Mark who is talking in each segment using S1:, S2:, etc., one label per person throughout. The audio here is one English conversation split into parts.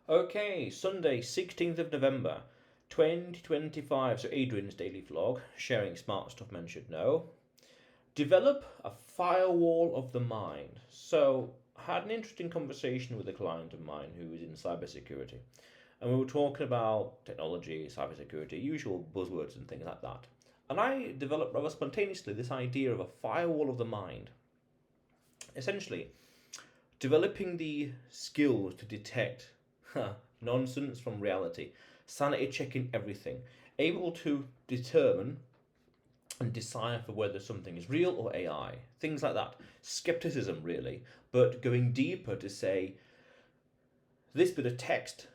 S1: Okay, Sunday, 16th of November, 2025. So, Adrian's daily vlog, sharing smart stuff men should know. Develop a firewall of the mind. So, I had an interesting conversation with a client of mine who is in cybersecurity. And we were talking about technology, cybersecurity, usual buzzwords and things like that. And I developed rather spontaneously this idea of a firewall of the mind. Essentially, developing the skills to detect nonsense from reality, sanity checking everything, able to determine and decipher whether something is real or AI, things like that. Skepticism, really, but going deeper to say this bit of text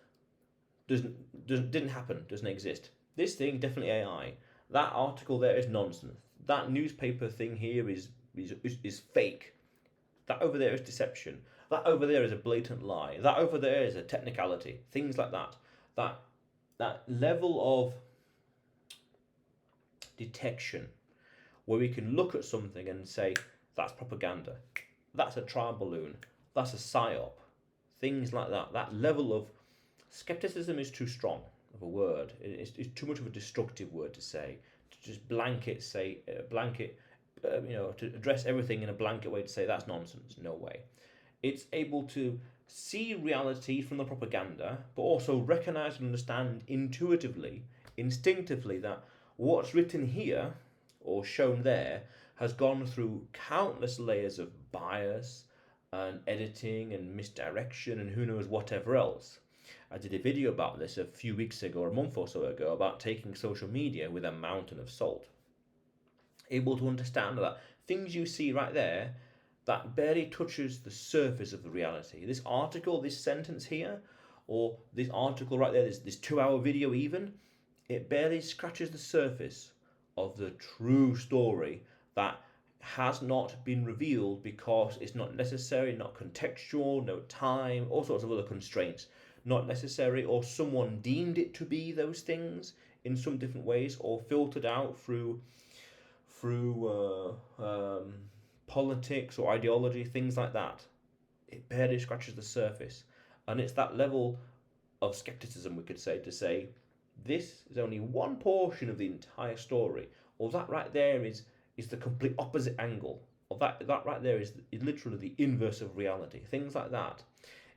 S1: didn't happen, doesn't exist. This thing definitely AI. That article there is nonsense. That newspaper thing here is fake. That over there is deception. That over there is a blatant lie. That over there is a technicality. Things like that. That that level of detection where we can look at something and say that's propaganda. That's a trial balloon. That's a psyop. Things like that. That level of skepticism is too strong of a word. It's too much of a destructive word to say. To just blanket say blanket to address everything in a blanket way to say that's nonsense. No way. It's able to see reality from the propaganda, but also recognize and understand intuitively, instinctively that what's written here or shown there has gone through countless layers of bias and editing and misdirection and who knows whatever else. I did a video about this a few weeks ago or a month or so ago about taking social media with a mountain of salt. Able to understand that things you see right there that barely touches the surface of the reality. This article, this sentence here, or this article right there, this 2 hour video even, it barely scratches the surface of the true story that has not been revealed because it's not necessary, not contextual, no time, all sorts of other constraints. Not necessary, or someone deemed it to be those things in some different ways, or filtered out through politics or ideology, things like that. It barely scratches the surface, and it's that level of skepticism we could say to say this is only one portion of the entire story, or that right there is the complete opposite angle, or that right there is literally the inverse of reality. Things like that.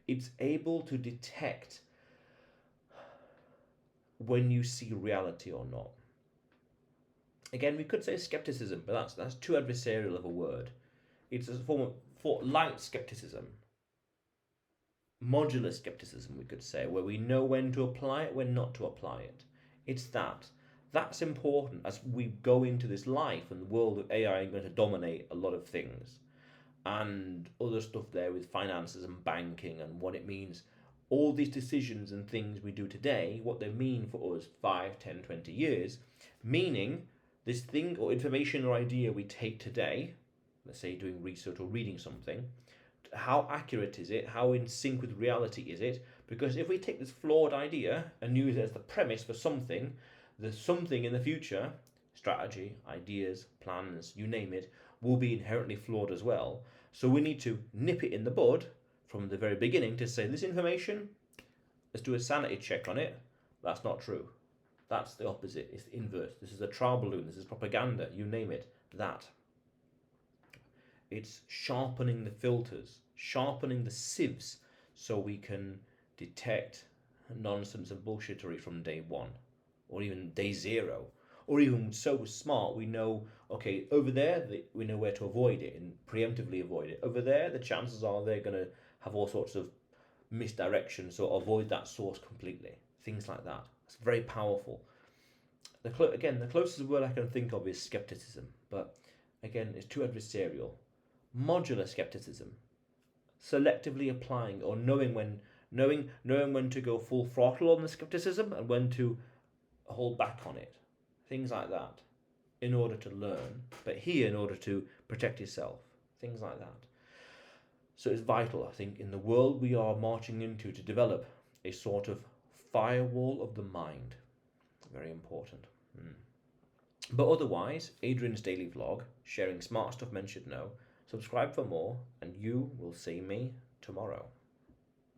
S1: It's able to detect when you see reality or not. Again, we could say skepticism, but that's too adversarial of a word. It's a form of for light skepticism, modular skepticism, we could say, where we know when to apply it, when not to apply it. It's that. That's important as we go into this life and the world of AI is going to dominate a lot of things and other stuff there with finances and banking and what it means. All these decisions and things we do today, what they mean for us 5, 10, 20 years, meaning this thing or information or idea we take today, let's say doing research or reading something, how accurate is it? How in sync with reality is it? Because if we take this flawed idea and use it as the premise for something, the something in the future, strategy, ideas, plans, you name it, will be inherently flawed as well. So we need to nip it in the bud from the very beginning to say this information, let's do a sanity check on it. That's not true. That's the opposite. It's the inverse. This is a trial balloon. This is propaganda. You name it. That. It's sharpening the filters, sharpening the sieves so we can detect nonsense and bullshittery from day one or even day zero. Or even so smart we know, okay, over there we know where to avoid it and preemptively avoid it. Over there, the chances are they're going to have all sorts of misdirection, so avoid that source completely. Things like that. It's very powerful. Again, the closest word I can think of is skepticism, but again, it's too adversarial. Modular skepticism, selectively applying or knowing when to go full throttle on the skepticism and when to hold back on it. Things like that, in order to learn, but here in order to protect yourself. Things like that. So it's vital, I think, in the world we are marching into to develop a sort of firewall of the mind. Very important. But otherwise, Adrian's daily vlog, sharing smart stuff men should know. Subscribe for more, and you will see me tomorrow.